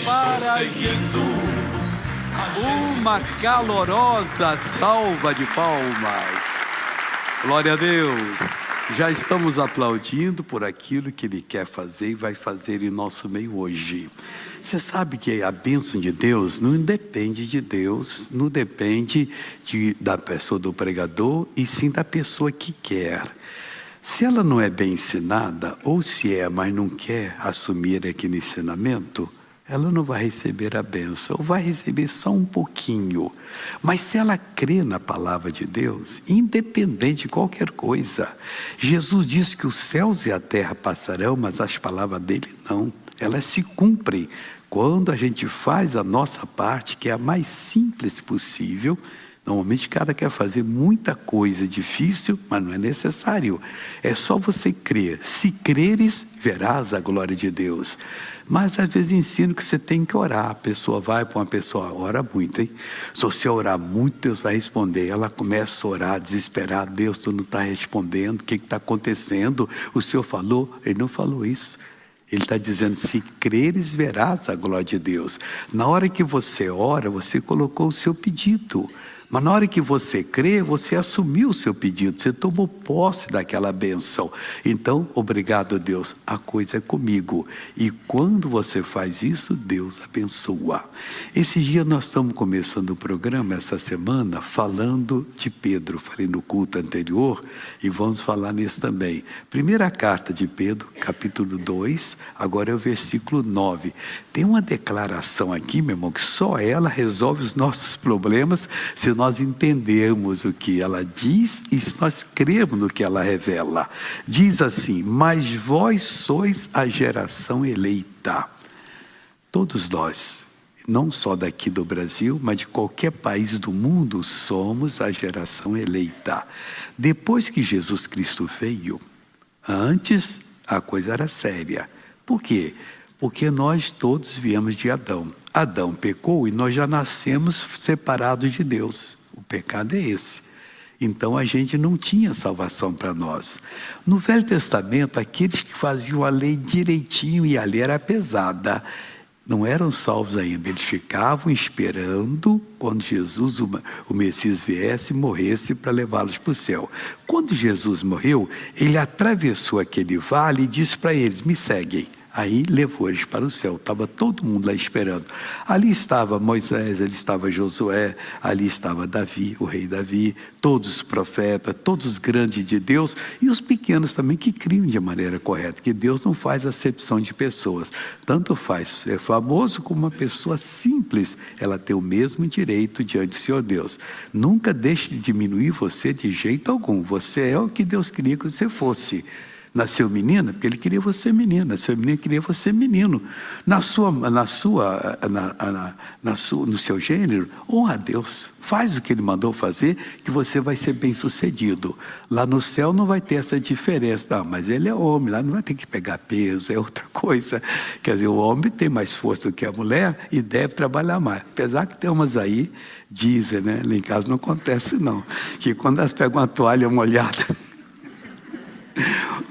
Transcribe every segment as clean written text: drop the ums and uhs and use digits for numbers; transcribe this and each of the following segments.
para Jesus. Uma calorosa salva de palmas. Glória a Deus. Já estamos aplaudindo por aquilo que Ele quer fazer e vai fazer em nosso meio hoje. Você sabe que a bênção de Deus não depende de Deus, não depende da pessoa, do pregador, e sim da pessoa que quer. Se ela não é bem ensinada, ou se é, mas não quer assumir aquele ensinamento, ela não vai receber a bênção, ou vai receber só um pouquinho. Mas se ela crê na palavra de Deus, independente de qualquer coisa, Jesus disse que os céus e a terra passarão, mas as palavras dele não. Elas se cumprem quando a gente faz a nossa parte, que é a mais simples possível. Normalmente o cara quer fazer muita coisa difícil, mas não é necessário. É só você crer. Se creres, verás a glória de Deus. Mas às vezes ensino que você tem que orar. A pessoa vai para uma pessoa, ora muito, hein? Se você orar muito, Deus vai responder. Ela começa a orar, desesperada. Deus, tu não está respondendo. O que está acontecendo? O Senhor falou? Ele não falou isso. Ele está dizendo, se creres, verás a glória de Deus. Na hora que você ora, você colocou o seu pedido. Mas na hora que você crê, você assumiu o seu pedido, você tomou posse daquela bênção. Então, obrigado Deus, a coisa é comigo. E quando você faz isso, Deus abençoa. Esse dia nós estamos começando o programa, essa semana, falando de Pedro. Falei no culto anterior e vamos falar nisso também. Primeira carta de Pedro, capítulo 2, agora é o versículo 9. Tem uma declaração aqui, meu irmão, que só ela resolve os nossos problemas, se nós entendermos o que ela diz e se nós crermos no que ela revela. Diz assim, mas vós sois a geração eleita. Todos nós, não só daqui do Brasil, mas de qualquer país do mundo, somos a geração eleita. Depois que Jesus Cristo veio, antes a coisa era séria. Por quê? Porque nós todos viemos de Adão. Adão pecou e nós já nascemos separados de Deus. O pecado é esse. Então a gente não tinha salvação para nós. No Velho Testamento, aqueles que faziam a lei direitinho, e a lei era pesada, não eram salvos ainda. Eles ficavam esperando quando Jesus, o Messias, viesse e morresse para levá-los para o céu. Quando Jesus morreu, ele atravessou aquele vale e disse para eles, me seguem. Aí levou eles para o céu, estava todo mundo lá esperando. Ali estava Moisés, ali estava Josué, ali estava Davi, o rei Davi, todos os profetas, todos os grandes de Deus e os pequenos também que criam de maneira correta, que Deus não faz acepção de pessoas. Tanto faz ser famoso como uma pessoa simples, ela tem o mesmo direito diante do Senhor Deus. Nunca deixe de diminuir você de jeito algum, você é o que Deus queria que você fosse. Nasceu menina, porque ele queria você menina. Nasceu menino, queria você menino. No seu gênero, honra a Deus. Faz o que Ele mandou fazer, que você vai ser bem sucedido. Lá no céu não vai ter essa diferença. Não, mas ele é homem, lá não vai ter que pegar peso, é outra coisa. Quer dizer, o homem tem mais força do que a mulher e deve trabalhar mais. Apesar que tem umas aí, dizem, né? Lá em casa não acontece não. Que quando elas pegam uma toalha molhada,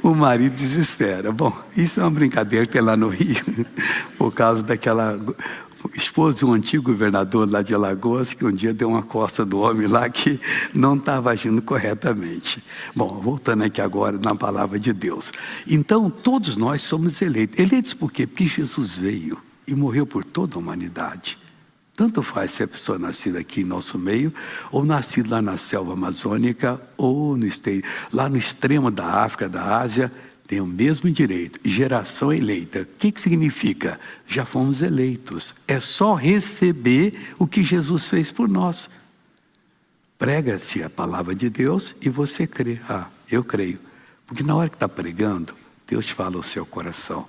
o marido desespera. Bom, isso é uma brincadeira que tem lá no Rio, por causa daquela esposa de um antigo governador lá de Alagoas, que um dia deu uma costa do homem lá que não estava agindo corretamente. Bom, voltando aqui agora na palavra de Deus. Então, todos nós somos eleitos. Eleitos por quê? Porque Jesus veio e morreu por toda a humanidade. Tanto faz se a pessoa nascida aqui em nosso meio, ou nascida lá na selva amazônica, ou lá no extremo da África, da Ásia, tem o mesmo direito. Geração eleita. O que significa? Já fomos eleitos. É só receber o que Jesus fez por nós. Prega-se a palavra de Deus e você crê. Ah, eu creio. Porque na hora que está pregando, Deus te fala ao seu coração.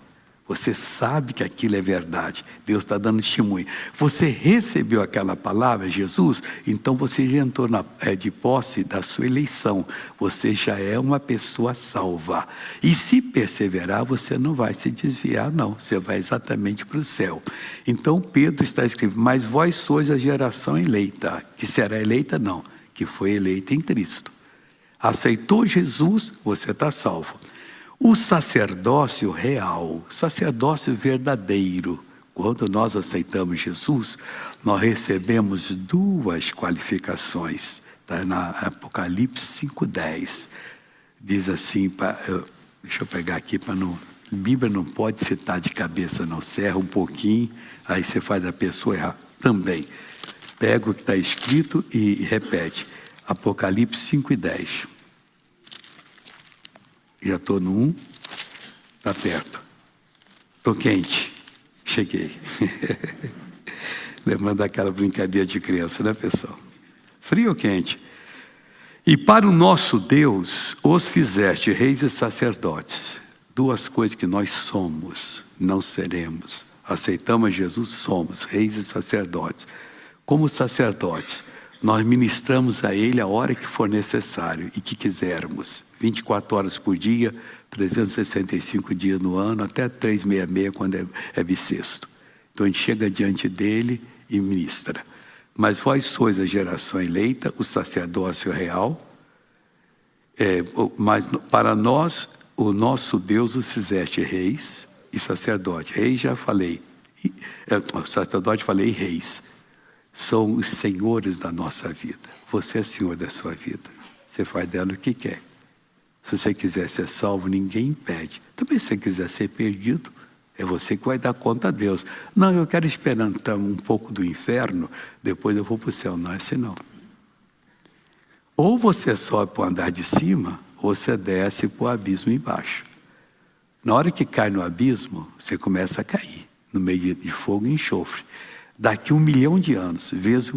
Você sabe que aquilo é verdade. Deus está dando testemunho. Você recebeu aquela palavra, Jesus, então você já entrou de posse da sua eleição. Você já é uma pessoa salva. E se perseverar, você não vai se desviar, não. Você vai exatamente para o céu. Então Pedro está escrevendo, mas vós sois a geração eleita. Que será eleita? Não. Que foi eleita em Cristo. Aceitou Jesus, você está salvo. O sacerdócio real, sacerdócio verdadeiro, Quando nós aceitamos Jesus, nós recebemos duas qualificações. Está na Apocalipse 5:10. Diz assim, deixa eu pegar aqui para não... Bíblia não pode citar de cabeça, não. Você erra um pouquinho, aí você faz a pessoa errar também. Pega o que está escrito e repete. Apocalipse 5:10. Já estou no 1, está perto. Estou quente. Cheguei. Lembrando daquela brincadeira de criança, né, pessoal? Frio ou quente? E para o nosso Deus os fizeste reis e sacerdotes. Duas coisas que nós somos, não seremos. Aceitamos Jesus, somos reis e sacerdotes. Como sacerdotes, nós ministramos a Ele a hora que for necessário e que quisermos. 24 horas por dia, 365 dias no ano, até 366 quando é bissexto. Então a gente chega diante dele e ministra. Mas vós sois a geração eleita, o sacerdócio real. Mas para nós, o nosso Deus os fizeste reis e sacerdote. Reis já falei. Sacerdote falei reis. São os senhores da nossa vida. Você é senhor da sua vida. Você faz dela o que quer. Se você quiser ser salvo, ninguém impede. Também se você quiser ser perdido, é você que vai dar conta a Deus. Não, eu quero experimentar um pouco do inferno, depois eu vou para o céu. Não é assim não. Ou você sobe para o andar de cima, ou você desce para o abismo embaixo. Na hora que cai no abismo, você começa a cair, no meio de fogo e enxofre. Daqui 1 milhão de anos, vezes 1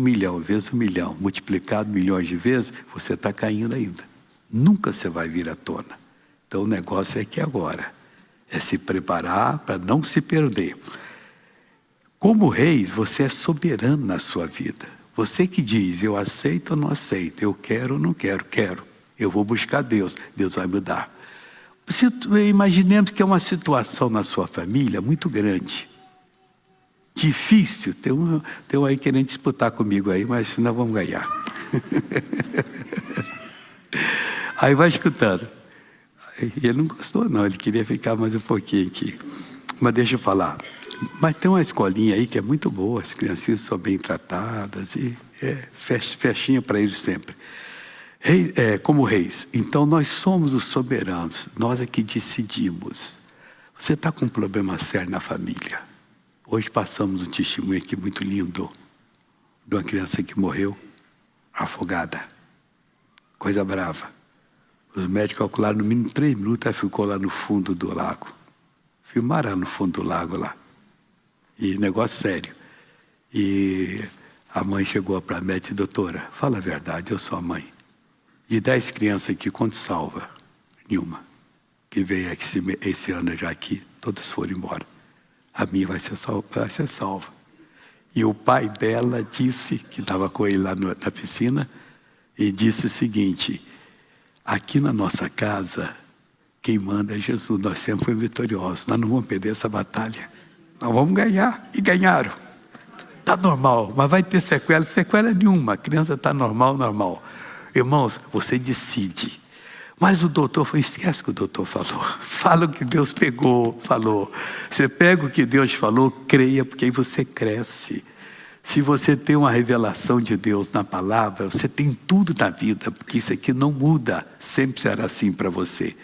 milhão, multiplicado milhões de vezes, você está caindo ainda. Nunca você vai vir à tona. Então o negócio é que agora é se preparar para não se perder. Como reis, você é soberano na sua vida. Você que diz, eu aceito ou não aceito, eu quero ou não quero, quero. Eu vou buscar Deus, Deus vai me dar. Imaginemos que é uma situação na sua família muito grande. Difícil, tem um aí querendo disputar comigo aí, mas nós vamos ganhar. Aí vai escutando. E ele não gostou não, ele queria ficar mais um pouquinho aqui. Mas deixa eu falar. Mas tem uma escolinha aí que é muito boa, as criancinhas são bem tratadas, e festinha para eles sempre. Como reis, então nós somos os soberanos, nós é que decidimos. Você está com um problema sério na família. Hoje passamos um testemunho aqui muito lindo, de uma criança que morreu afogada. Coisa brava. Os médicos calcularam no mínimo 3 minutos, ela ficou lá no fundo do lago. Filmaram no fundo do lago lá. E negócio sério. E a mãe chegou para a médica e disse, doutora, fala a verdade, eu sou a mãe. De 10 crianças aqui, quanto salva? Nenhuma. Que veio esse ano já aqui, todas foram embora. A minha vai ser salva. E o pai dela disse, que estava com ele lá na piscina, e disse o seguinte, aqui na nossa casa, quem manda é Jesus, nós sempre fomos vitoriosos, nós não vamos perder essa batalha, nós vamos ganhar, e ganharam. Está normal, mas vai ter sequela nenhuma, a criança está normal. Irmãos, você decide. Mas o doutor falou, esquece o que o doutor falou. Fala o que Deus falou. Você pega o que Deus falou, creia, porque aí você cresce. Se você tem uma revelação de Deus na palavra, você tem tudo na vida, porque isso aqui não muda, sempre será assim para você.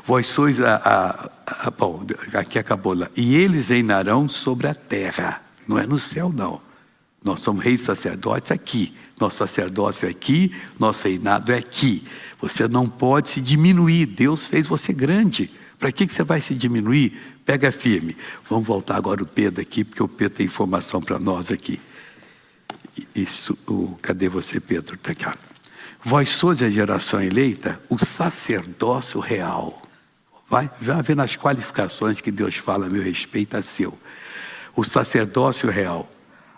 Vós sois bom, aqui acabou lá. E eles reinarão sobre a terra, não é no céu não. Nós somos reis sacerdotes aqui, nosso sacerdócio é aqui, nosso reinado é aqui. Você não pode se diminuir, Deus fez você grande. Para que você vai se diminuir? Pega firme. Vamos voltar agora o Pedro aqui, porque o Pedro tem informação para nós aqui. Cadê você, Pedro? Tá aqui. Vós sois a geração eleita, o sacerdócio real. Vai ver nas qualificações que Deus fala a meu respeito, a seu. O sacerdócio real.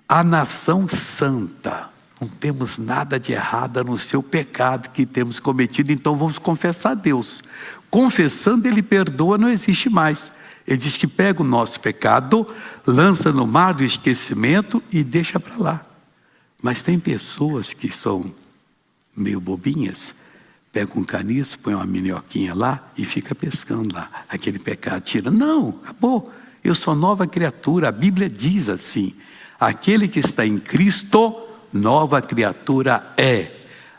A nação santa. Não temos nada de errado no seu pecado que temos cometido, então vamos confessar a Deus. Confessando, Ele perdoa, não existe mais. Ele diz que pega o nosso pecado, lança no mar do esquecimento e deixa para lá. Mas tem pessoas que são meio bobinhas, pega um caniço, põe uma minhoquinha lá e fica pescando lá. Aquele pecado tira. Não, acabou. Eu sou nova criatura. A Bíblia diz assim: aquele que está em Cristo, nova criatura é.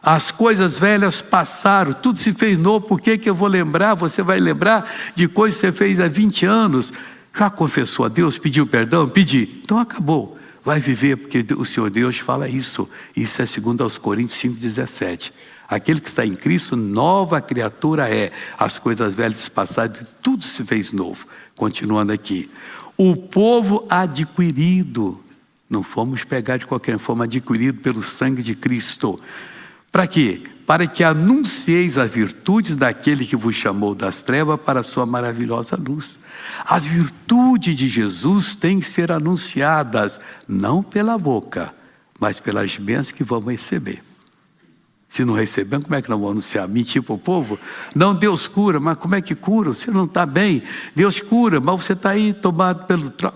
As coisas velhas passaram, tudo se fez novo. Por que eu vou lembrar? Você vai lembrar de coisas que você fez há 20 anos. Já confessou a Deus? Pediu perdão? Pedi. Então acabou. Vai viver, porque o Senhor Deus fala isso. Isso é 2 Coríntios 5,17. Aquele que está em Cristo, nova criatura é. As coisas velhas passaram, tudo se fez novo. Continuando aqui. O povo adquirido, não fomos pegar de qualquer forma, adquirido pelo sangue de Cristo. Para quê? Para que anuncieis as virtudes daquele que vos chamou das trevas para a sua maravilhosa luz. As virtudes de Jesus têm que ser anunciadas, não pela boca, mas pelas bênçãos que vamos receber. Se não recebemos, como é que nós vamos anunciar? Mentir para o povo? Não, Deus cura, mas como é que cura? Você não está bem. Deus cura, mas você está aí tomado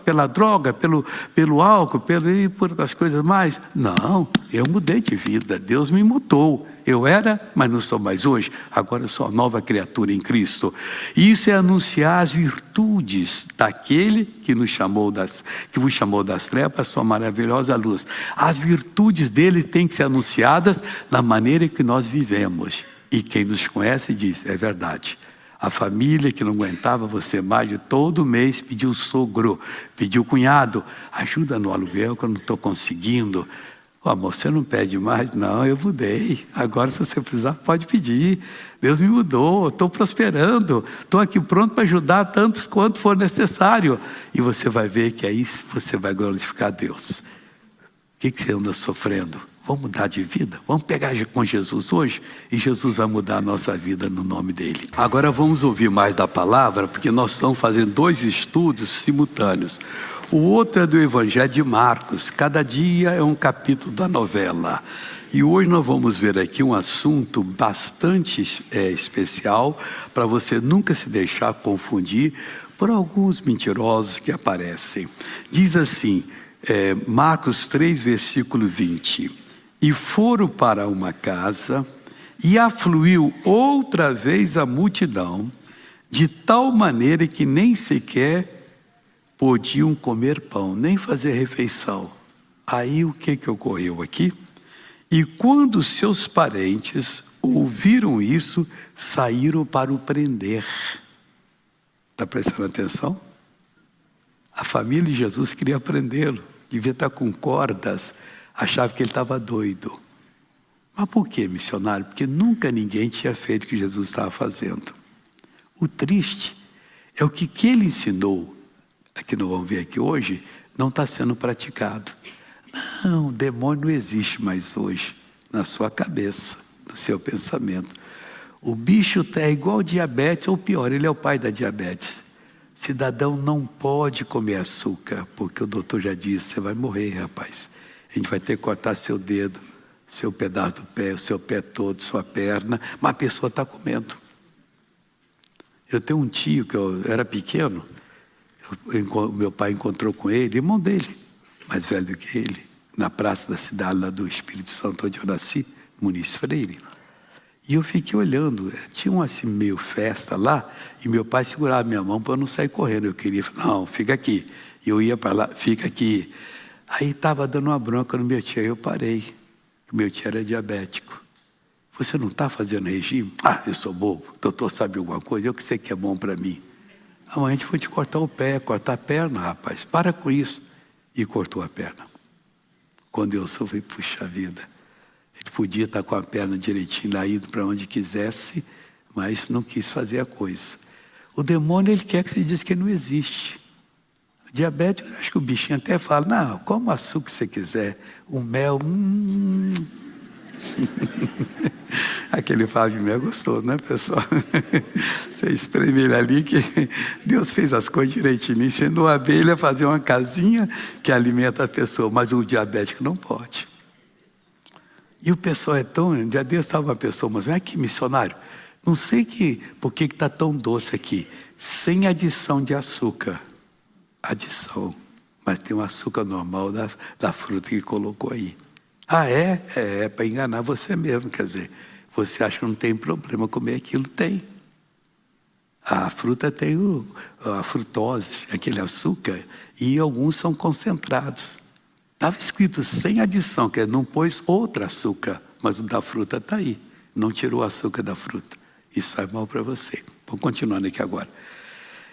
pela droga, pelo álcool, e por outras coisas mais. Não, eu mudei de vida, Deus me mudou. Eu era, mas não sou mais hoje. Agora eu sou uma nova criatura em Cristo. E isso é anunciar as virtudes daquele que vos chamou das trevas para a sua maravilhosa luz. As virtudes dele têm que ser anunciadas da maneira que nós vivemos. E quem nos conhece diz, é verdade. A família que não aguentava você mais, de todo mês pediu o sogro, pediu o cunhado, ajuda no aluguel que eu não estou conseguindo. Amor, você não pede mais? Não, eu mudei. Agora, se você precisar, pode pedir. Deus me mudou, estou prosperando. Estou aqui pronto para ajudar tantos quanto for necessário. E você vai ver que aí você vai glorificar a Deus. O que você anda sofrendo? Vamos mudar de vida? Vamos pegar com Jesus hoje? E Jesus vai mudar a nossa vida no nome dele. Agora vamos ouvir mais da palavra, porque nós estamos fazendo 2 estudos simultâneos. O outro é do Evangelho de Marcos. Cada dia é um capítulo da novela. E hoje nós vamos ver aqui um assunto bastante especial, para você nunca se deixar confundir por alguns mentirosos que aparecem. Diz assim, Marcos 3, versículo 20. E foram para uma casa, e afluiu outra vez a multidão, de tal maneira que nem sequer podiam comer pão, nem fazer refeição. Aí o que ocorreu aqui? E quando seus parentes ouviram isso, saíram para o prender. Está prestando atenção? A família de Jesus queria prendê-lo, devia estar com cordas, achava que ele estava doido. Mas por que, missionário? Porque nunca ninguém tinha feito o que Jesus estava fazendo. O triste é o que ele ensinou, que nós vamos ver aqui hoje, não está sendo praticado. Não, o demônio não existe mais hoje na sua cabeça, no seu pensamento. O bicho é igual diabetes, ou pior, ele é o pai da diabetes. Cidadão não pode comer açúcar, porque o doutor já disse, você vai morrer, rapaz. A gente vai ter que cortar seu dedo, seu pedaço do pé, o seu pé todo, sua perna, mas a pessoa está comendo. Eu tenho um tio que eu era pequeno, meu pai encontrou com ele, irmão dele, mais velho do que ele, na praça da cidade lá do Espírito Santo, onde eu nasci, Muniz Freire. E eu fiquei olhando, tinha uma assim, meio festa lá, e meu pai segurava minha mão para eu não sair correndo. Eu queria, não, fica aqui. E eu ia para lá, fica aqui. Aí estava dando uma bronca no meu tio, aí eu parei. O meu tio era diabético. Você não está fazendo regime? Ah, eu sou bobo, o doutor sabe alguma coisa, eu que sei que é bom para mim. Amanhã a gente foi te cortar o pé, cortar a perna, rapaz, para com isso. E cortou a perna. Quando eu soube, puxa vida, ele podia estar com a perna direitinho lá, indo para onde quisesse, mas não quis fazer a coisa. O demônio, ele quer que você diz que ele não existe. O diabetes, acho que o bichinho até fala, não, como açúcar que você quiser, o mel, Aquele favo de mel é gostoso, né, pessoal? Você espreme ele ali, que Deus fez as coisas direitinho. Ensinou a abelha a fazer uma casinha que alimenta a pessoa, mas o diabético não pode. E o pessoal é tão... Um dia Deus estava uma pessoa, mas olha que missionário, não sei por que está tão doce aqui, sem adição de açúcar. Adição, mas tem um açúcar normal da fruta que colocou aí. Ah, é? É para enganar você mesmo, quer dizer, você acha que não tem problema comer aquilo? Tem. A fruta tem a frutose, aquele açúcar, e alguns são concentrados. Estava escrito sem adição, que não pôs outro açúcar, mas o da fruta está aí. Não tirou o açúcar da fruta. Isso faz mal para você. Vou continuando aqui agora.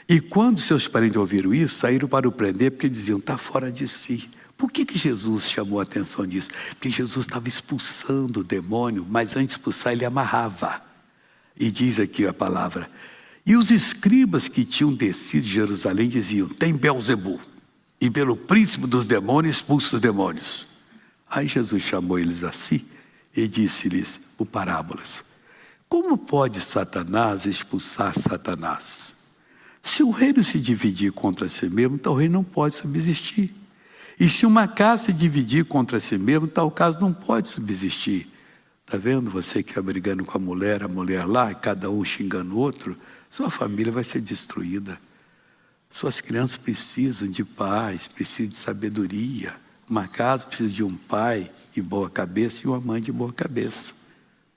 E quando seus parentes ouviram isso, saíram para o prender, porque diziam, está fora de si. Por que Jesus chamou a atenção disso? Porque Jesus estava expulsando o demônio, mas antes de expulsar ele amarrava. E diz aqui a palavra, e os escribas que tinham descido de Jerusalém diziam, tem Beelzebul, e pelo príncipe dos demônios expulsa os demônios. Aí Jesus chamou eles a si e disse-lhes por parábolas, como pode Satanás expulsar Satanás? Se o reino se dividir contra si mesmo, tal reino não pode subsistir. E se uma casa se dividir contra si mesmo, tal casa não pode subsistir. Está vendo você que está brigando com a mulher lá, e cada um xingando o outro, sua família vai ser destruída. Suas crianças precisam de paz, precisam de sabedoria. Uma casa precisa de um pai de boa cabeça e uma mãe de boa cabeça.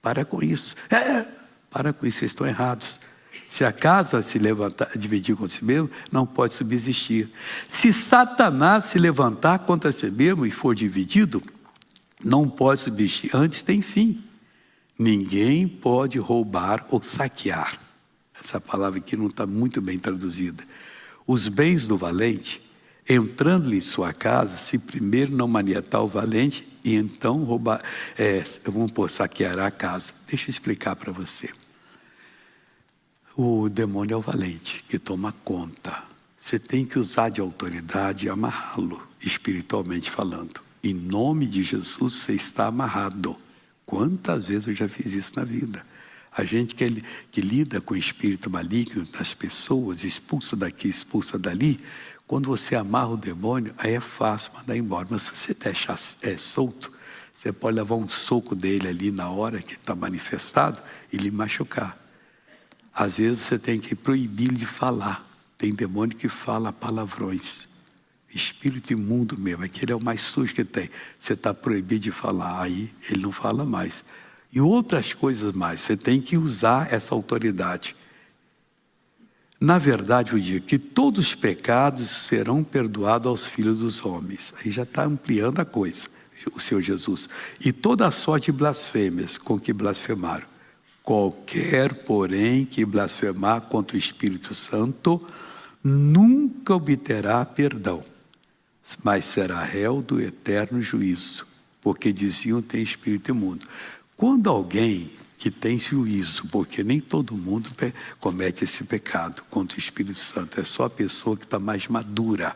Para com isso. Para com isso, vocês estão errados. Se a casa se levantar, dividir contra si mesmo, não pode subsistir. Se Satanás se levantar contra si mesmo e for dividido, não pode subsistir. Antes tem fim. Ninguém pode roubar ou saquear. Essa palavra aqui não está muito bem traduzida. Os bens do valente, entrando-lhe em sua casa, se primeiro não maniatar o valente, e então roubar, saqueará a casa. Deixa eu explicar para você. O demônio é o valente, que toma conta. Você tem que usar de autoridade e amarrá-lo, espiritualmente falando. Em nome de Jesus, você está amarrado. Quantas vezes eu já fiz isso na vida? A gente que lida com o espírito maligno das pessoas, expulsa daqui, expulsa dali, quando você amarra o demônio, aí é fácil mandar embora. Mas se você deixar solto, você pode levar um soco dele ali na hora que está manifestado e lhe machucar. Às vezes você tem que proibir de falar. Tem demônio que fala palavrões. Espírito imundo mesmo, aquele é o mais sujo que tem. Você está proibido de falar, aí ele não fala mais. E outras coisas mais, você tem que usar essa autoridade. Na verdade, eu digo que todos os pecados serão perdoados aos filhos dos homens. Aí já está ampliando a coisa, o Senhor Jesus. E toda a sorte de blasfêmias com que blasfemaram. Qualquer, porém, que blasfemar contra o Espírito Santo, nunca obterá perdão, mas será réu do eterno juízo, porque diziam tem espírito imundo. Quando alguém que tem juízo, porque nem todo mundo comete esse pecado contra o Espírito Santo, é só a pessoa que está mais madura.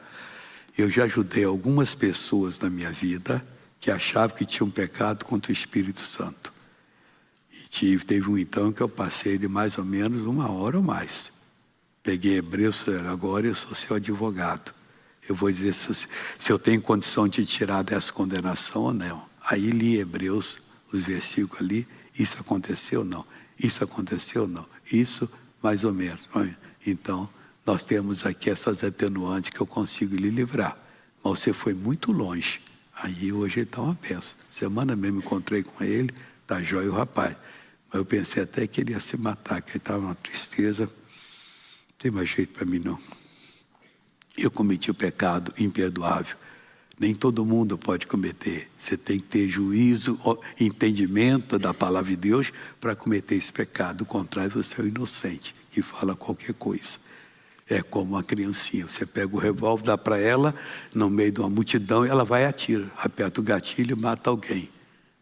Eu já ajudei algumas pessoas na minha vida que achavam que tinham pecado contra o Espírito Santo. E teve um então que eu passei de mais ou menos 1 hora ou mais. Peguei Hebreus, agora eu sou seu advogado. Eu vou dizer se eu tenho condição de tirar dessa condenação ou não. Aí li Hebreus, os versículos ali, isso aconteceu ou não? Isso aconteceu ou não? Isso mais ou menos. Então, nós temos aqui essas atenuantes que eu consigo lhe livrar. Mas você foi muito longe. Aí hoje ele está uma benção. Semana mesmo encontrei com ele, está jóia o rapaz. Mas eu pensei até que ele ia se matar, que ele estava numa tristeza. Não tem mais jeito para mim não. Eu cometi o pecado imperdoável. Nem todo mundo pode cometer. Você tem que ter juízo, entendimento da palavra de Deus para cometer esse pecado. Do contrário, você é um inocente que fala qualquer coisa. É como uma criancinha. Você pega o revólver, dá para ela, no meio de uma multidão, e ela vai e atira. Aperta o gatilho e mata alguém.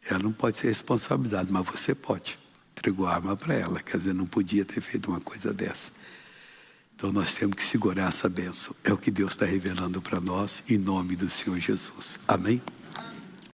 Ela não pode ser responsabilizada, mas você pode. Entregou a arma para ela. Quer dizer, não podia ter feito uma coisa dessa. Então nós temos que segurar essa bênção. É o que Deus está revelando para nós, em nome do Senhor Jesus. Amém?